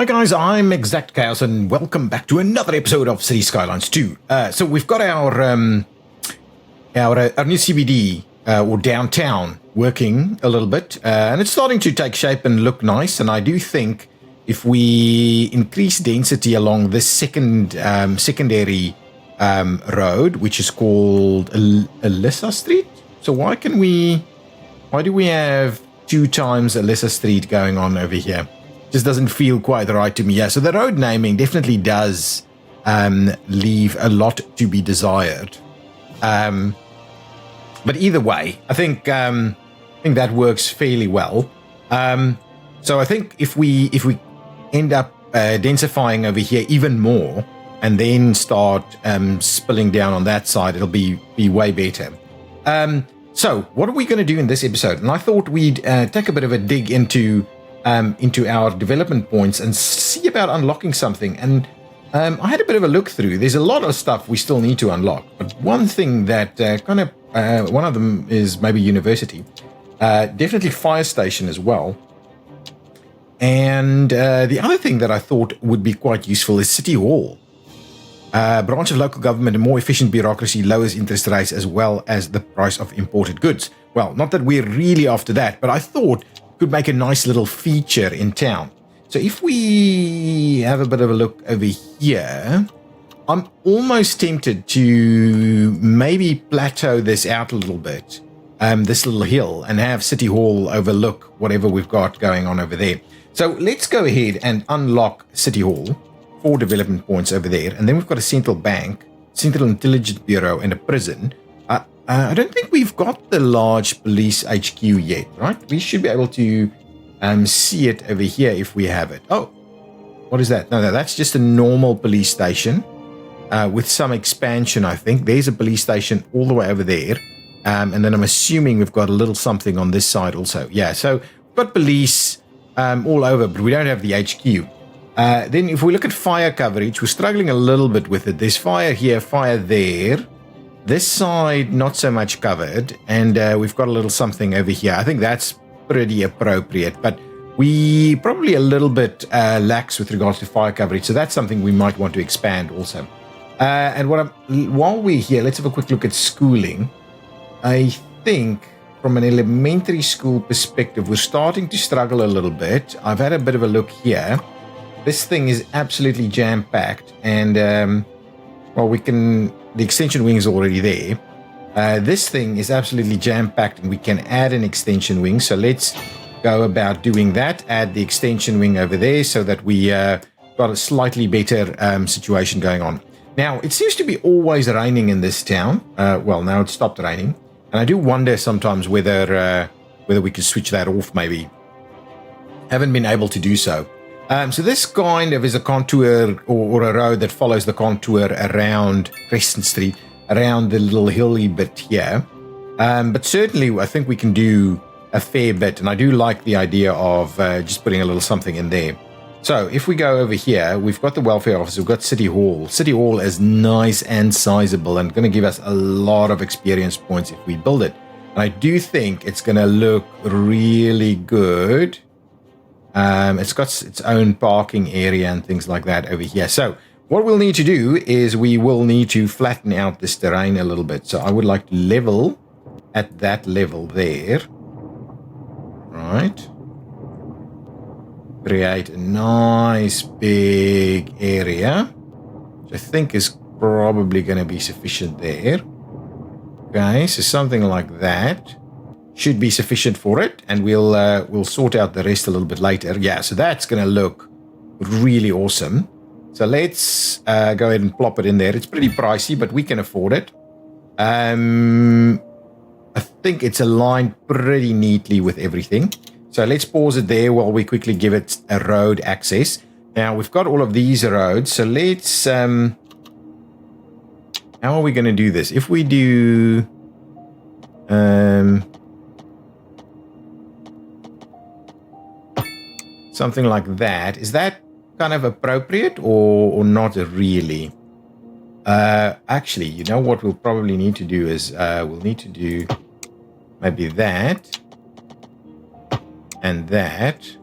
Hi guys, I'm ExactChaos and welcome back to another episode of Cities Skylines 2. So we've got our new CBD or downtown working a little bit, and it's starting to take shape and look nice. And I do think if we increase density along this secondary road, which is called Alyssa Street. So why do we have 2 times Alyssa Street going on over here? Just doesn't feel quite right to me. Yeah, so the road naming definitely does leave a lot to be desired. But either way, I think that works fairly well. So I think if we end up densifying over here even more and then start spilling down on that side, it'll be way better. So what are we going to do in this episode? And I thought we'd take a bit of a dig into our development points and see about unlocking something. And I had a bit of a look through. There's a lot of stuff we still need to unlock, but one thing that one of them is maybe university, definitely fire station as well. And the other thing that I thought would be quite useful is City Hall. Branch of local government and more efficient bureaucracy lowers interest rates as well as the price of imported goods. Well, not that we're really after that, but I thought could make a nice little feature in town. So if we have a bit of a look over here, I'm almost tempted to maybe plateau this out a little bit, this little hill, and have City Hall overlook whatever we've got going on over there. So let's go ahead and unlock City Hall, 4 development points over there, and then we've got a central bank, Central Intelligence Bureau, and a prison. I don't think we've got the large police HQ yet, right? We should be able to see it over here if we have it. Oh, what is that? No, that's just a normal police station with some expansion, I think. There's a police station all the way over there. And then I'm assuming we've got a little something on this side also. Yeah, so we've got police all over, but we don't have the HQ. Then if we look at fire coverage, we're struggling a little bit with it. There's fire here, fire there. This side, not so much covered, and we've got a little something over here. I think that's pretty appropriate, but we probably a little bit lax with regards to fire coverage, so that's something we might want to expand also. And while we're here, let's have a quick look at schooling. I think from an elementary school perspective, we're starting to struggle a little bit. I've had a bit of a look here. This thing is absolutely jam-packed, and the extension wing is already there. This thing is absolutely jam-packed, and we can add an extension wing. So let's go about doing that. Add the extension wing over there so that we got a slightly better situation going on. Now, it seems to be always raining in this town. Well, now it's stopped raining. And I do wonder sometimes whether we can switch that off maybe. Haven't been able to do so. So this kind of is a contour or a road that follows the contour around Crescent Street, around the little hilly bit here. But certainly I think we can do a fair bit, and I do like the idea of just putting a little something in there. So if we go over here, we've got the welfare office, we've got City Hall. City Hall is nice and sizable and going to give us a lot of experience points if we build it. And I do think it's going to look really good. It's got its own parking area and things like that over here. So what we'll need to do is we will need to flatten out this terrain a little bit. So I would like to level at that level there. Right. Create a nice big area, which I think is probably going to be sufficient there. Okay, so something like that should be sufficient for it, and we'll sort out the rest a little bit later. Yeah, so that's going to look really awesome. So let's go ahead and plop it in there. It's pretty pricey, but we can afford it. I think it's aligned pretty neatly with everything. So let's pause it there while we quickly give it a road access. Now we've got all of these roads, so let's how are we going to do this? If we do something like that, is that kind of appropriate or not really? Actually, you know what we'll probably need to do is we'll need to do maybe that and that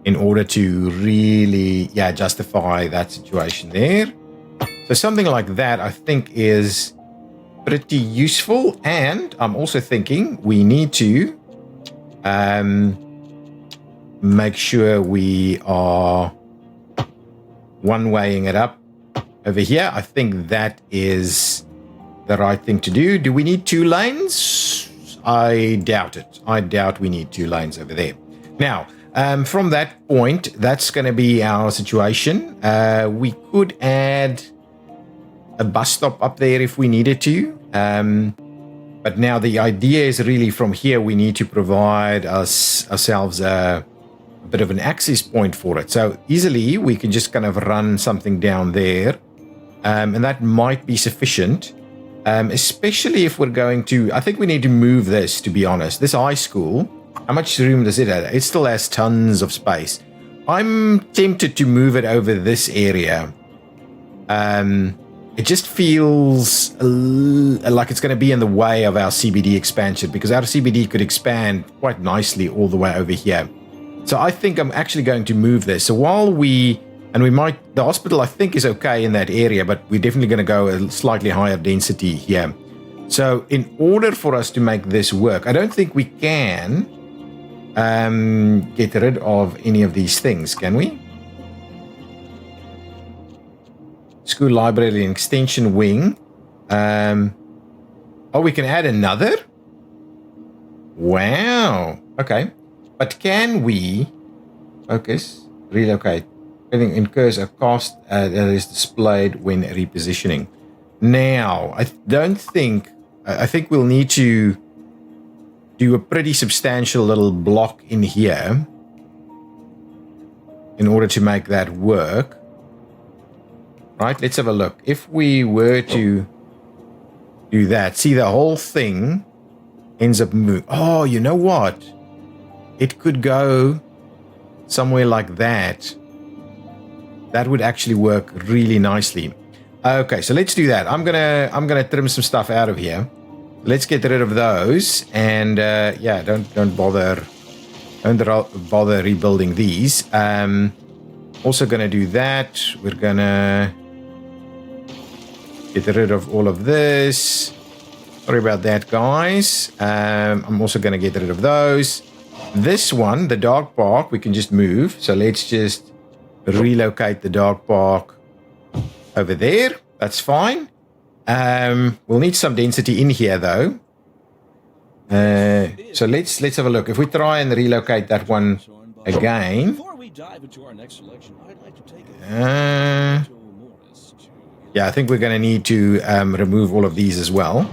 in order to really, justify that situation there. So something like that, I think, is pretty useful. And I'm also thinking we need to make sure we are one-weighing it up over here. I think that is the right thing to do. Do we need 2 lanes? I doubt it. I doubt we need 2 lanes over there. Now, from that point, that's going to be our situation. We could add a bus stop up there if we needed to. But now the idea is really from here, we need to provide ourselves a bit of an access point for it. So easily we can just kind of run something down there. And that might be sufficient. Especially if we're going to, I think we need to move this, to be honest. This high school, how much room does it have? It still has tons of space. I'm tempted to move it over this area. It just feels like it's going to be in the way of our CBD expansion, because our CBD could expand quite nicely all the way over here. So I think I'm actually going to move this. So while the hospital I think is okay in that area, but we're definitely going to go a slightly higher density here. So in order for us to make this work, I don't think we can get rid of any of these things, can we? School library and extension wing. We can add another? Wow. Okay. But can we focus, relocate? Everything incurs a cost that is displayed when repositioning. Now, I think we'll need to do a pretty substantial little block in here in order to make that work. Right, let's have a look. If we were to do that, see, the whole thing ends up moving. Oh, you know what? It could go somewhere like that. That would actually work really nicely. Okay, so let's do that. I'm gonna trim some stuff out of here. Let's get rid of those, and don't bother rebuilding these. Also gonna do that. We're gonna get rid of all of this. Sorry about that, guys. I'm also gonna get rid of those. This one, the dog park, we can just move. So let's just relocate the dog park over there. That's fine. We'll need some density in here, though. So let's have a look. If we try and relocate that one again. Before we dive into our next selection, I'd like to take I think we're going to need to remove all of these as well.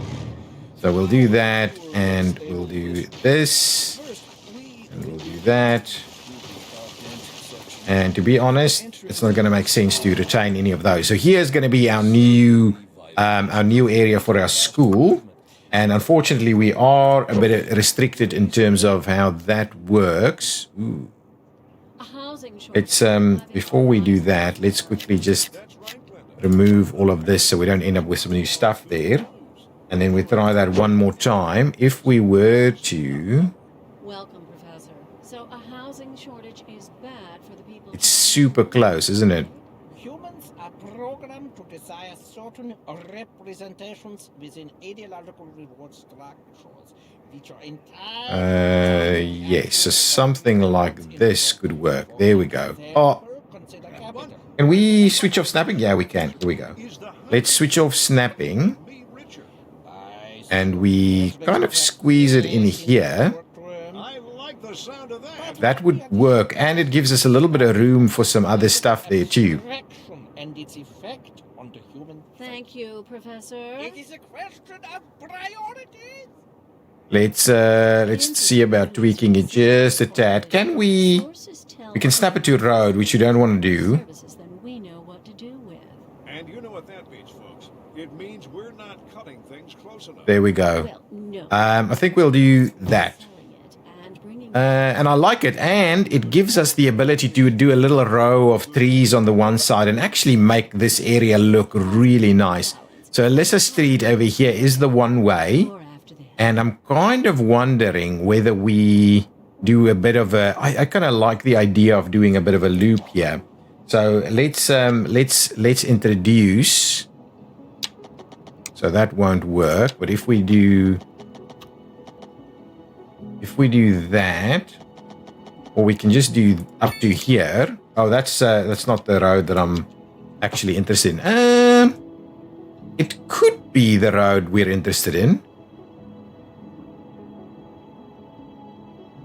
So we'll do that, and we'll do this, and we'll do that. And to be honest, it's not going to make sense to retain any of those. So here's going to be our new area for our school. And unfortunately, we are a bit restricted in terms of how that works. Ooh. It's before we do that, let's quickly just remove all of this so we don't end up with some new stuff there. And then we try that one more time. If we were to... Welcome, Professor. So a housing shortage is bad for the people... It's super close, isn't it? Humans are programmed to desire certain representations within ideological reward structures, which are entirely... yes, so something like this could work. There we go. Oh, can we switch off snapping? Yeah, we can. Here we go. Let's switch off snapping. And we kind of squeeze it in here. That would work. And it gives us a little bit of room for some other stuff there too. Thank you, Professor. It is a question of priorities. Let's see about tweaking it just a tad. Can we can snap it to a road, which you don't want to do. And you know what that means, folks. It means we're not cutting things close enough. There we go. I think we'll do that. And I like it. And it gives us the ability to do a little row of trees on the one side and actually make this area look really nice. So Alyssa Street over here is the one way. And I'm kind of wondering whether we do a bit of a. I kind of like the idea of doing a bit of a loop here. So let's introduce. So that won't work. But if we do that, or we can just do up to here. Oh, that's not the road that I'm actually interested in. It could be the road we're interested in.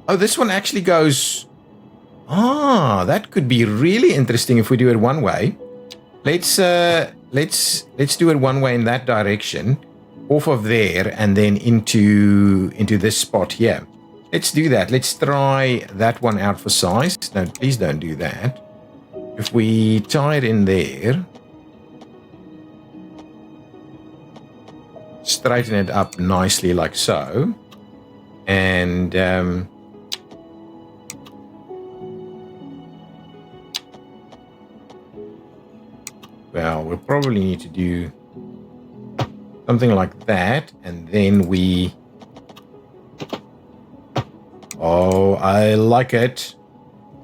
Oh, this one actually goes. That could be really interesting if we do it one way. Let's do it one way in that direction, off of there, and then into this spot here. Let's do that. Let's try that one out for size. No, please don't do that. If we tie it in there, straighten it up nicely like so, and well, we'll probably need to do something like that, and then we. Oh, I like it.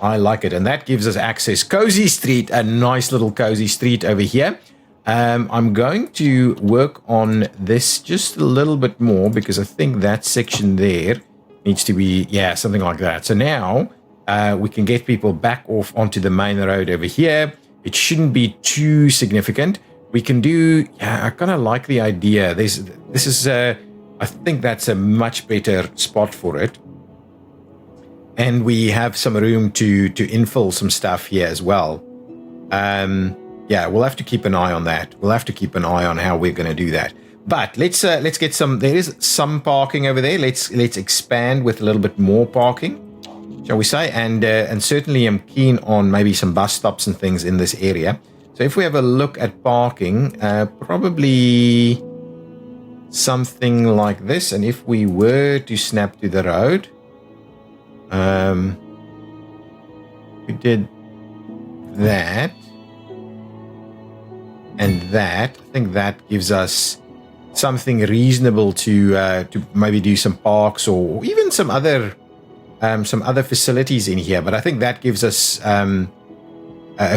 I like it, and that gives us access. Cozy Street, a nice little cozy street over here. I'm going to work on this just a little bit more because I think that section there needs to be, yeah, something like that. So now we can get people back off onto the main road over here. It shouldn't be too significant. We can do, yeah, I kind of like the idea. This is, I think that's a much better spot for it. And we have some room to infill some stuff here as well. Yeah, we'll have to keep an eye on that. We'll have to keep an eye on how we're going to do that. But let's get some. There is some parking over there. Let's expand with a little bit more parking, shall we say? And certainly, I'm keen on maybe some bus stops and things in this area. So if we have a look at parking, probably something like this. And if we were to snap to the road, we did that. And that, I think that gives us something reasonable to maybe do some parks or even some other facilities in here. But I think that gives us a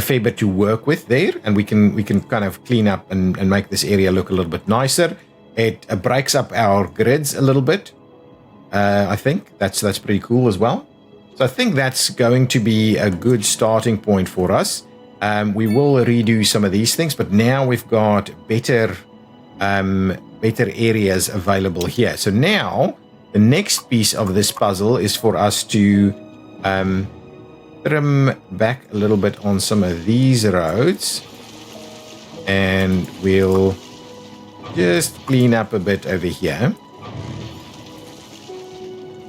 fair bit to work with there, and we can kind of clean up and make this area look a little bit nicer. It breaks up our grids a little bit. I think that's pretty cool as well. So I think that's going to be a good starting point for us. We will redo some of these things, but now we've got better areas available here. So now the next piece of this puzzle is for us to trim back a little bit on some of these roads, and we'll just clean up a bit over here.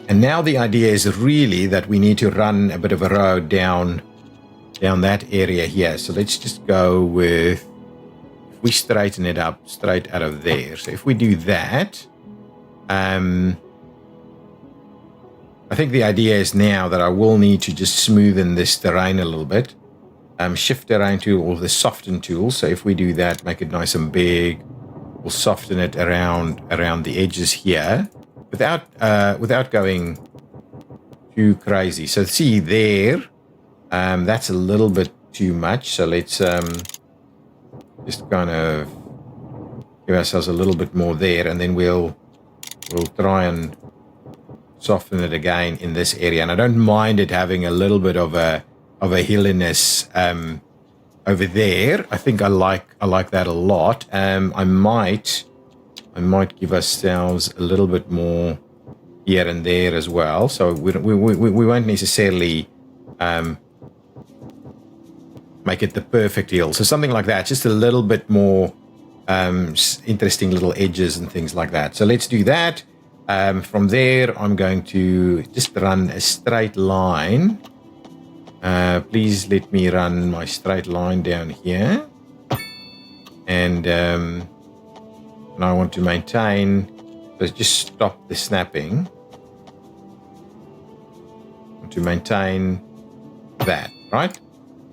And now the idea is really that we need to run a bit of a road down that area here. So let's just go with, if we straighten it up straight out of there. So if we do that, I think the idea is now that I will need to just smoothen this terrain a little bit. Shift terrain tool or the soften tool. So if we do that, make it nice and big, we'll soften it around the edges here without going too crazy. So see there, that's a little bit too much. So let's just kind of give ourselves a little bit more there, and then we'll try and soften it again in this area. And I don't mind it having a little bit of a hilliness over there. I think I like that a lot. I might give ourselves a little bit more here and there as well. So we won't necessarily make it the perfect hill. So something like that, just a little bit more interesting little edges and things like that. So let's do that. From there, I'm going to just run a straight line. Please let me run my straight line down here. And I want to maintain, so just stop the snapping. I want to maintain that, right?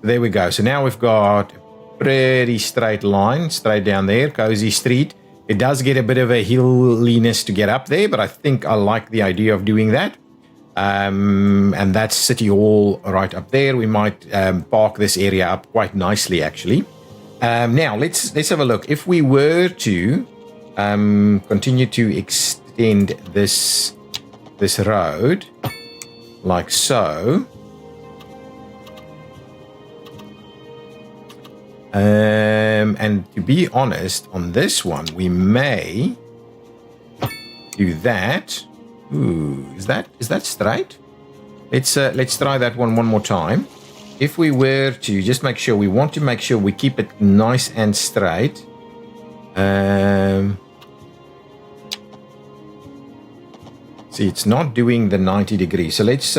There we go. So now we've got a pretty straight line, straight down there, Cozy Street. It does get a bit of a hilliness to get up there, but I think I like the idea of doing that. And that's City Hall right up there. We might park this area up quite nicely, actually. Now, let's have a look. If we were to continue to extend this road like so, and to be honest, on this one, we may do that. Ooh, is that straight? Let's try that one more time. If we were to just make sure, we want to make sure we keep it nice and straight. See, it's not doing the 90 degrees. So let's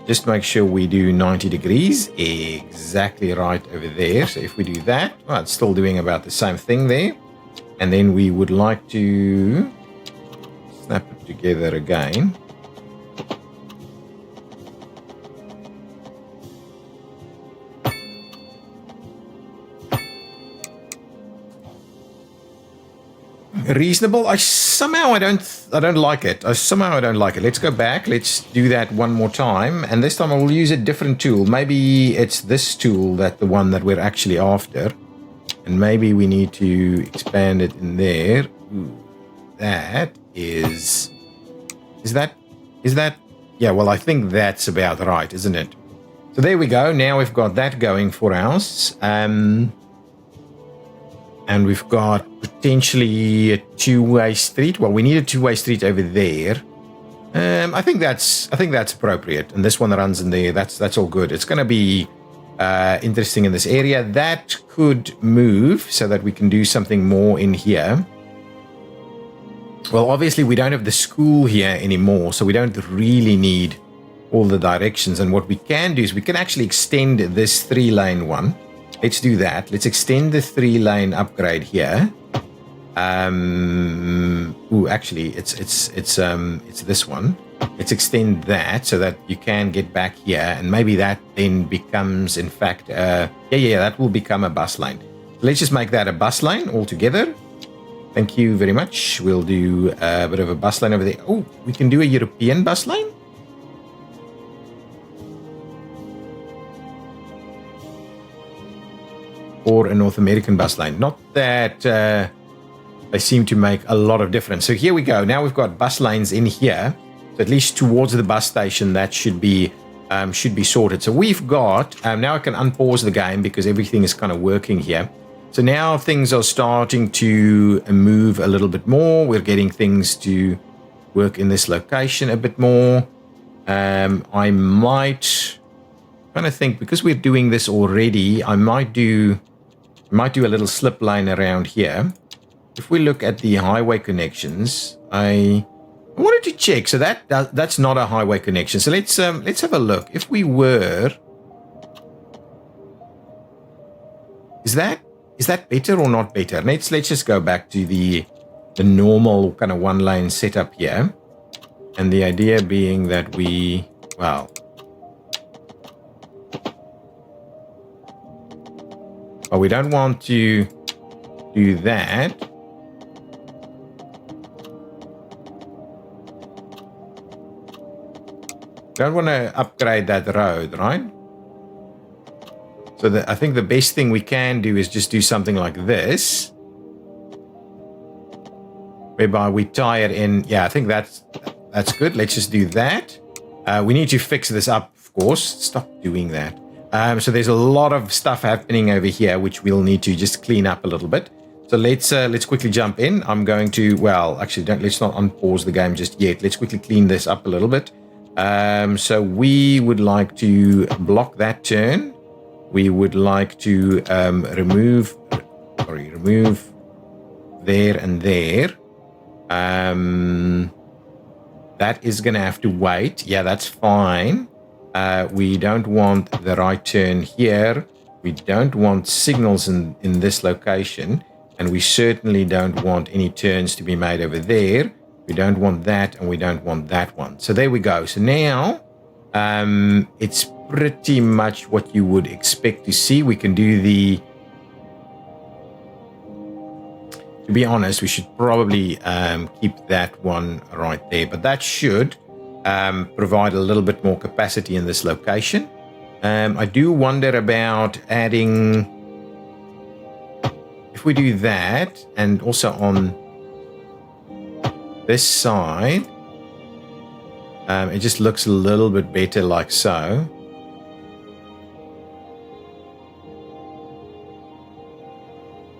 just make sure we do 90 degrees exactly right over there. So if we do that, well, it's still doing about the same thing there. And then we would like to snap it together again. Reasonable. I don't like it. I don't like it. Let's go back. Let's do that one more time, and this time I will use a different tool. Maybe it's this tool, the one that we're actually after, and maybe we need to expand it in there. Ooh, that is that? Yeah, well, I think that's about right, isn't it? So there we go. Now we've got that going for us. And we've got potentially a two-way street. Well, we need a two-way street over there. I think that's appropriate. And this one runs in there. That's all good. It's going to be interesting in this area. That could move so that we can do something more in here. Well, obviously we don't have the school here anymore, so we don't really need all the directions. And what we can do is we can actually extend this 3-lane one. Let's do that. Let's extend the 3-lane upgrade here. Ooh, actually, it's this one. Let's extend that so that you can get back here, and maybe that then becomes, in fact, that will become a bus lane. Let's just make that a bus lane altogether. Thank you very much. We'll do a bit of a bus lane over there. Oh, we can do a European bus lane. Or a North American bus lane. Not that they seem to make a lot of difference. So here we go. Now we've got bus lanes in here. So at least towards the bus station, that should be sorted. So we've got, now I can unpause the game because everything is kind of working here. So now things are starting to move a little bit more. We're getting things to work in this location a bit more. I might kind of think, because we're doing this already, I might do a little slip line around here. If we look at the highway connections, I wanted to check. So that's not a highway connection. So let's have a look. If we were, is that better or not better? Let's just go back to the normal kind of 1-lane setup here, and the idea being that we don't want to do that. Don't want to upgrade that road, right? So I think the best thing we can do is just do something like this, whereby we tie it in. Yeah, I think that's good. Let's just do that. We need to fix this up, of course. Stop doing that. So there's a lot of stuff happening over here, which we'll need to just clean up a little bit. So let's quickly jump in. I'm going to, let's not unpause the game just yet. Let's quickly clean this up a little bit. So we would like to block that turn. We would like to remove there and there. That is going to have to wait. Yeah, that's fine. We don't want the right turn here. We don't want signals in this location. And we certainly don't want any turns to be made over there. We don't want that, and we don't want that one. So there we go. So now it's pretty much what you would expect to see. We can do to be honest, we should probably keep that one right there. But that should provide a little bit more capacity in this location. I do wonder about adding, if we do that, and also on this side, it just looks a little bit better like so.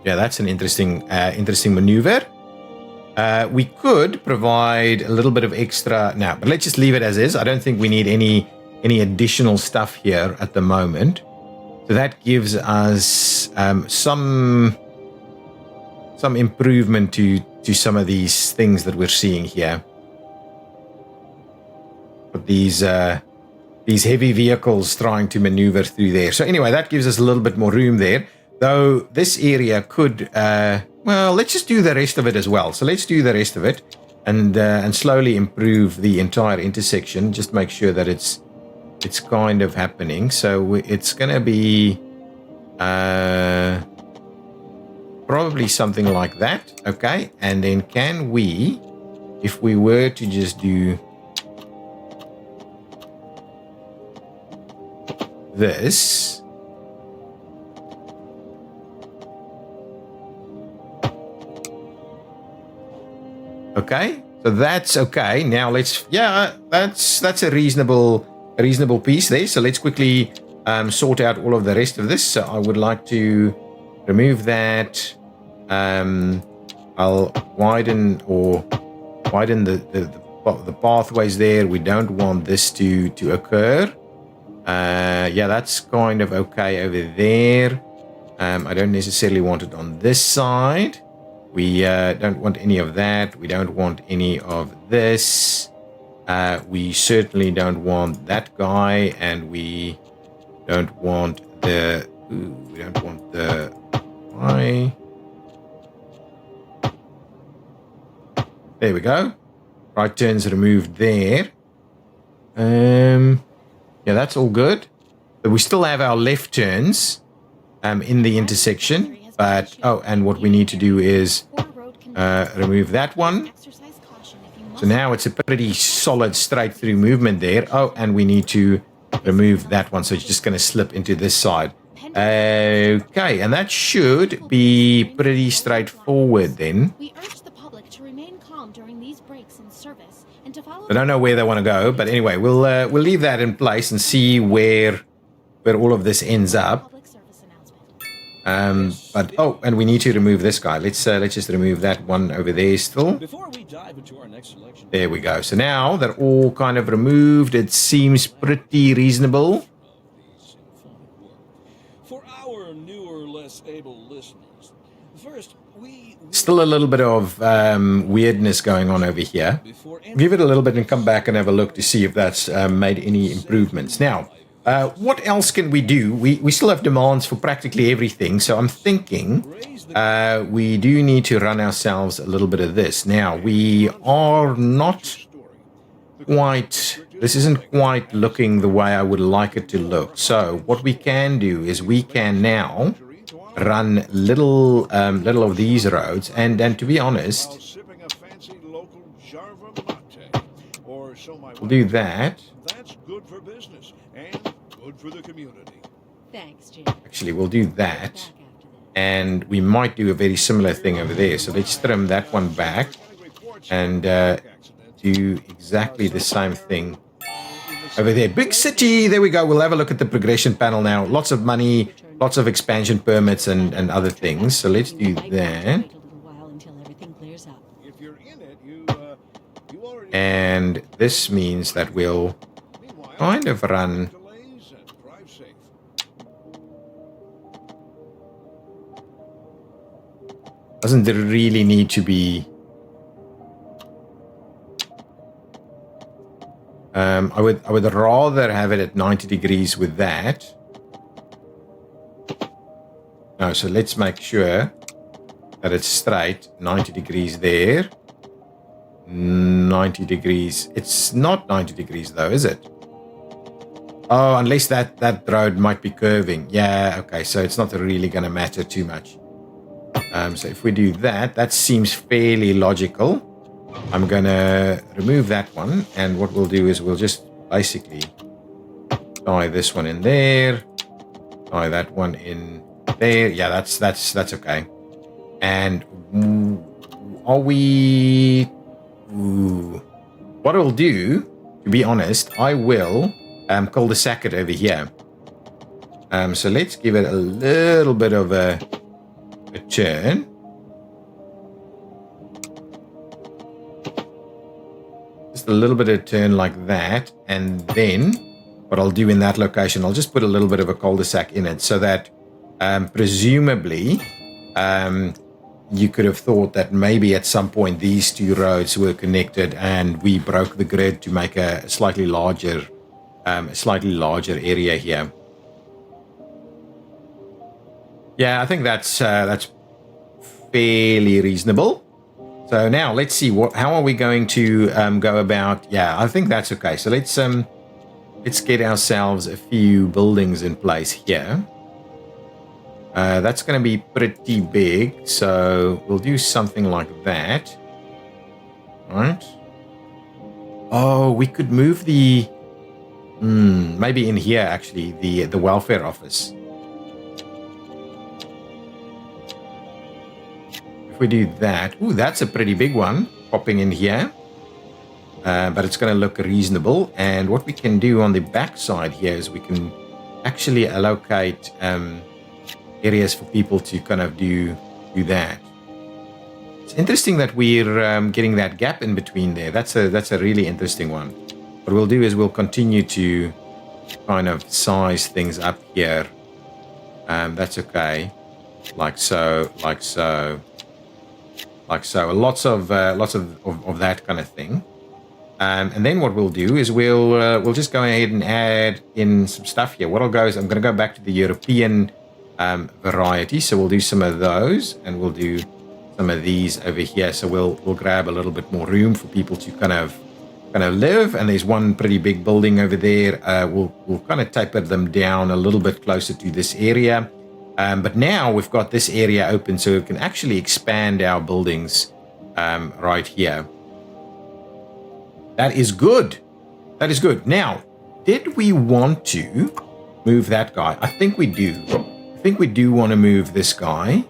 Yeah, that's an interesting maneuver. We could provide a little bit of extra now, but let's just leave it as is. I don't think we need any additional stuff here at the moment. So that gives us some improvement to some of these things that we're seeing here. But these heavy vehicles trying to maneuver through there. So anyway, that gives us a little bit more room there. Though this area could, well, let's just do the rest of it as well. So let's do the rest of it and slowly improve the entire intersection. Just make sure that it's kind of happening. So it's going to be probably something like that. Okay. And then can we, if we were to just do this. Okay, so that's okay. Now let's, yeah, that's a reasonable piece there. So let's quickly sort out all of the rest of this. So I would like to remove that. I'll widen the pathways there. We don't want this to occur. Yeah, that's kind of okay over there. I don't necessarily want it on this side. We don't want any of that. We don't want any of this. We certainly don't want that guy, and we don't want the. We don't want the. Why? There we go. Right turns removed there. Yeah, that's all good. But we still have our left turns in the intersection. But, oh, and what we need to do is remove that one. So now it's a pretty solid straight through movement there. Oh, and we need to remove that one. So it's just going to slip into this side. Okay, and that should be pretty straightforward then. We urge the public to remain calm during these breaks in service and to follow. I don't know where they want to go, but anyway, we'll leave that in place and see where all of this ends up. But oh, and we need to remove this guy. Let's just remove that one over there still. Before we dive into our next selection, there we go. So now they're all kind of removed. It seems pretty reasonable. For our newer, less able listeners, first we Still a little bit of weirdness going on over here. Give it a little bit and come back and have a look to see if that's made any improvements. Now, what else can we do? We still have demands for practically everything. So I'm thinking we do need to run ourselves a little bit of this. Now, we are not quite, this isn't quite looking the way I would like it to look. So what we can do is we can now run little of these roads. And to be honest, we'll do that. That's good for business and good for the community. Thanks, Jim. Actually, we'll do that. And we might do a very similar thing over there. So let's trim that one back and do exactly the same thing over there. Big city. There we go. We'll have a look at the progression panel now. Lots of money, lots of expansion permits and other things. So let's do that. And this means that we'll kind of run doesn't there really need to be I would rather have it at 90 degrees with that. No, so let's make sure that it's straight. 90 degrees there. 90 degrees. It's not 90 degrees though, is it? Oh, unless that road might be curving. Yeah, okay, so it's not really going to matter too much. So if we do that, that seems fairly logical. I'm going to remove that one. And what we'll do is we'll just basically tie this one in there. Tie that one in there. Yeah, that's okay. And are we... Ooh. What I'll do, to be honest, I will cul-de-sac it over here. So let's give it a little bit of a turn. Just a little bit of a turn like that. And then what I'll do in that location, I'll just put a little bit of a cul-de-sac in it so that presumably you could have thought that maybe at some point these two roads were connected and we broke the grid to make a slightly larger area here. Yeah, I think that's fairly reasonable. So now let's see how are we going to go about. Yeah, I think that's okay. So let's get ourselves a few buildings in place here. That's going to be pretty big, so we'll do something like that. All right. Oh, we could move the maybe in here actually the welfare office. If we do that, ooh, that's a pretty big one popping in here, but it's going to look reasonable. And what we can do on the back side here is we can actually allocate areas for people to kind of do that. It's interesting that we're getting that gap in between there. That's a really interesting one. What we'll do is we'll continue to kind of size things up here. That's okay. Like so. Lots of that kind of thing. And then what we'll do is we'll just go ahead and add in some stuff here. What I'll go is I'm going to go back to the European variety. So we'll do some of those, and we'll do some of these over here. So we'll grab a little bit more room for people to kind of live. And there's one pretty big building over there. We'll kind of taper them down a little bit closer to this area. But now we've got this area open, so we can actually expand our buildings right here. That is good. That is good. Now, did we want to move that guy? I think we do. I think we do want to move this guy.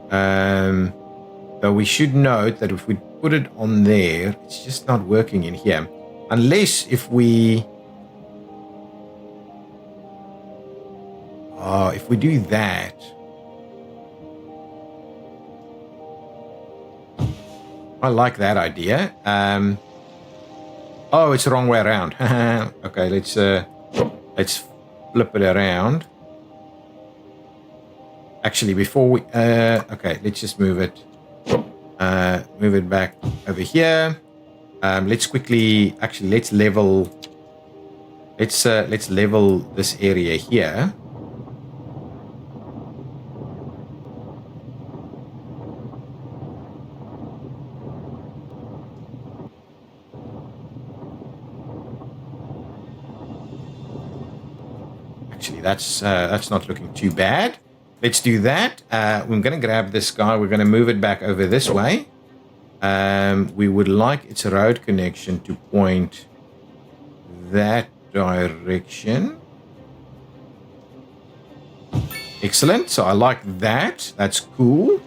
Though we should note that if we put it on there, it's just not working in here. Unless if we do that, I like that idea. Oh, it's the wrong way around. Okay, let's flip it around. Actually, before we okay, let's just move it back over here. Let's quickly let's level this area here. That's not looking too bad. Let's do that. We're going to grab this guy. We're going to move it back over this way. We would like its road connection to point that direction. Excellent. So I like that. That's cool.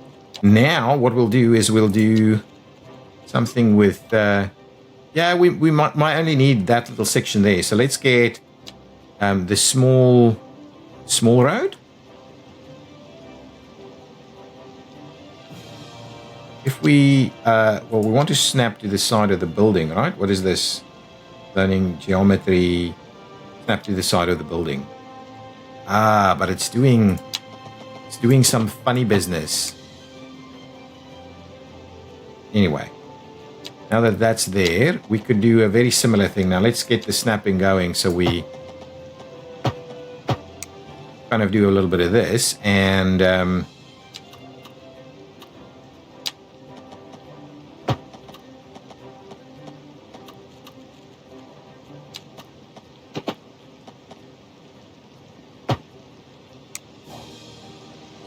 Now what we'll do is we'll do something with... we might only need that little section there. So let's get the small road. If we we want to snap to the side of the building, right? What is this? Learning geometry. Snap to the side of the building. But it's doing some funny business. Anyway, now that that's there, we could do a very similar thing. Now let's get the snapping going. So we kind of do a little bit of this, and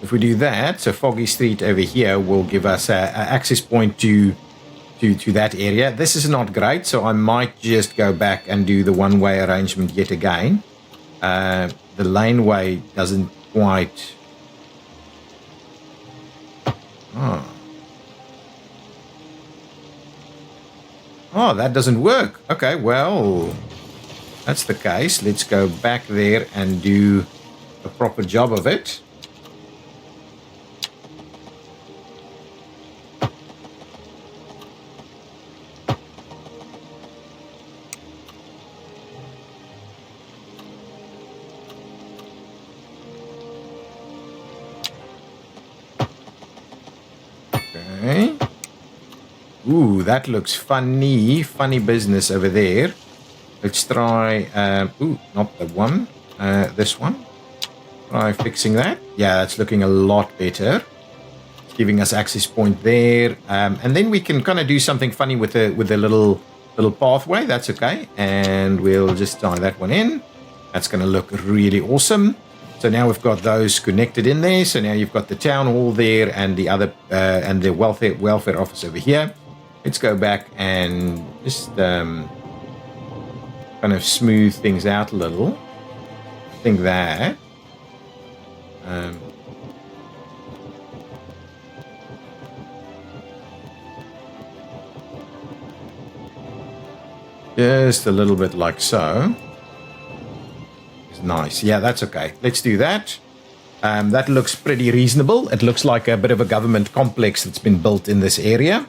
if we do that, so Foggy Street over here will give us an access point to to that area. This is not great, so I might just go back and do the one-way arrangement yet again. The laneway doesn't quite... Oh, that doesn't work. Okay, well, that's the case. Let's go back there and do a proper job of it. Okay. Ooh, that looks funny. Funny business over there. Let's try... ooh, not the one. This one. Try fixing that. Yeah, that's looking a lot better. It's giving us access point there. And then we can kind of do something funny with the little pathway. That's okay. And we'll just tie that one in. That's going to look really awesome. So now we've got those connected in there. So now you've got the town hall there and the other and the welfare office over here. Let's go back and just kind of smooth things out a little. I think that. Just a little bit like so. Nice. Yeah, that's okay. Let's do that. That looks pretty reasonable. It looks like a bit of a government complex that's been built in this area.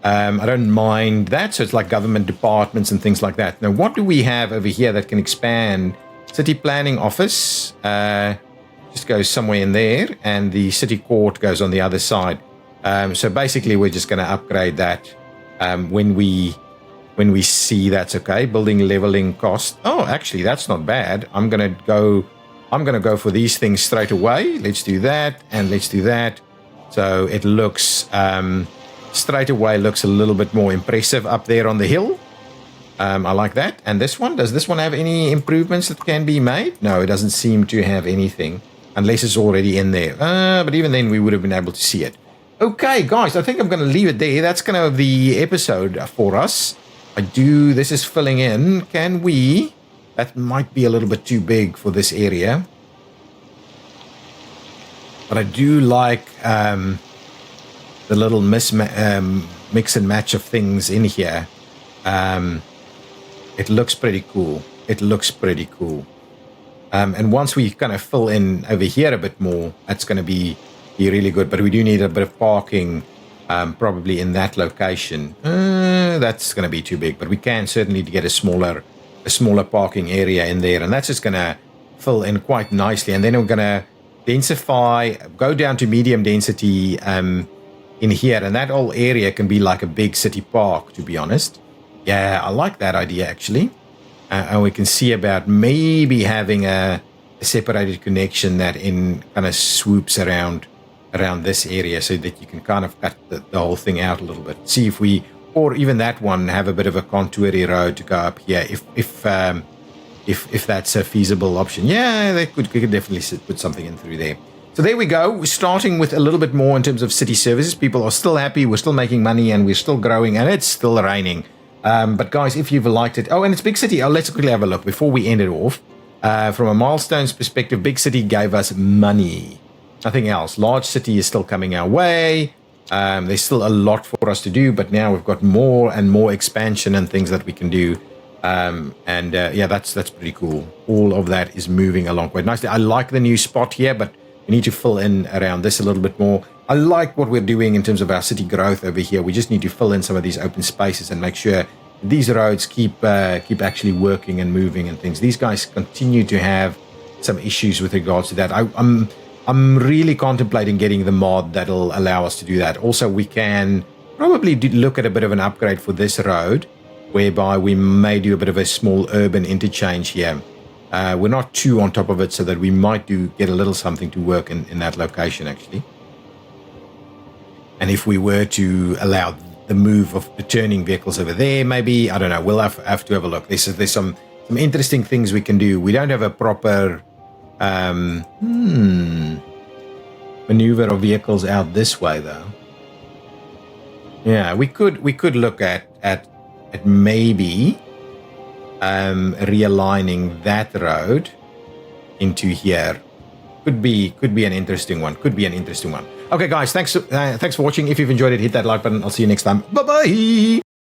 I don't mind that. So it's like government departments and things like that. Now, what do we have over here that can expand? City planning office just goes somewhere in there, and the city court goes on the other side. So basically, we're just going to upgrade that when we see that's okay. Building leveling cost. Oh, actually, that's not bad. I'm gonna go for these things straight away. Let's do that, and let's do that. So it looks straight away looks a little bit more impressive up there on the hill. I like that. And this one, does this one have any improvements that can be made? No, it doesn't seem to have anything unless it's already in there. But even then, we would have been able to see it. Okay, guys, I think I'm going to leave it there. That's kind of the episode for us. This is filling in. Can we? That might be a little bit too big for this area. But I do like the little mix and match of things in here. It looks pretty cool. And once we kind of fill in over here a bit more, that's going to be really good. But we do need a bit of parking, probably in that location. That's going to be too big, but we can certainly get a smaller parking area in there, and that's just going to fill in quite nicely. And then we're going to densify, go down to medium density in here, and that whole area can be like a big city park, to be honest. Yeah, I like that idea, actually. And we can see about maybe having a separated connection that kind of swoops around this area, so that you can kind of cut the whole thing out a little bit. See if we, or even that one, have a bit of a contoury road to go up here, if that's a feasible option. Yeah, we could definitely put something in through there. So there we go. We're starting with a little bit more in terms of city services. People are still happy. We're still making money, and we're still growing, and it's still raining. But guys, if you've liked it, and it's Big City. Let's quickly have a look before we end it off. From a milestones perspective, Big City gave us money, nothing else. Large City is still coming our way. There's still a lot for us to do, but now we've got more and more expansion and things that we can do. Yeah, that's pretty cool. All of that is moving along quite nicely. I like the new spot here, but we need to fill in around this a little bit more. I like what we're doing in terms of our city growth over here. We just need to fill in some of these open spaces and make sure these roads keep actually working and moving and things. These guys continue to have some issues with regards to that. I'm really contemplating getting the mod that'll allow us to do that. Also, we can probably look at a bit of an upgrade for this road, whereby we may do a bit of a small urban interchange here. We're not too on top of it, so that we might get a little something to work in that location, actually. And if we were to allow the move of the turning vehicles over there, maybe, I don't know, we'll have to have a look. There's some interesting things we can do. We don't have a proper maneuver of vehicles out this way, though. Yeah, we could look at maybe realigning that road into here. Could be an interesting one. Okay, guys, thanks for watching. If you've enjoyed it, hit that like button. I'll see you next time. Bye bye.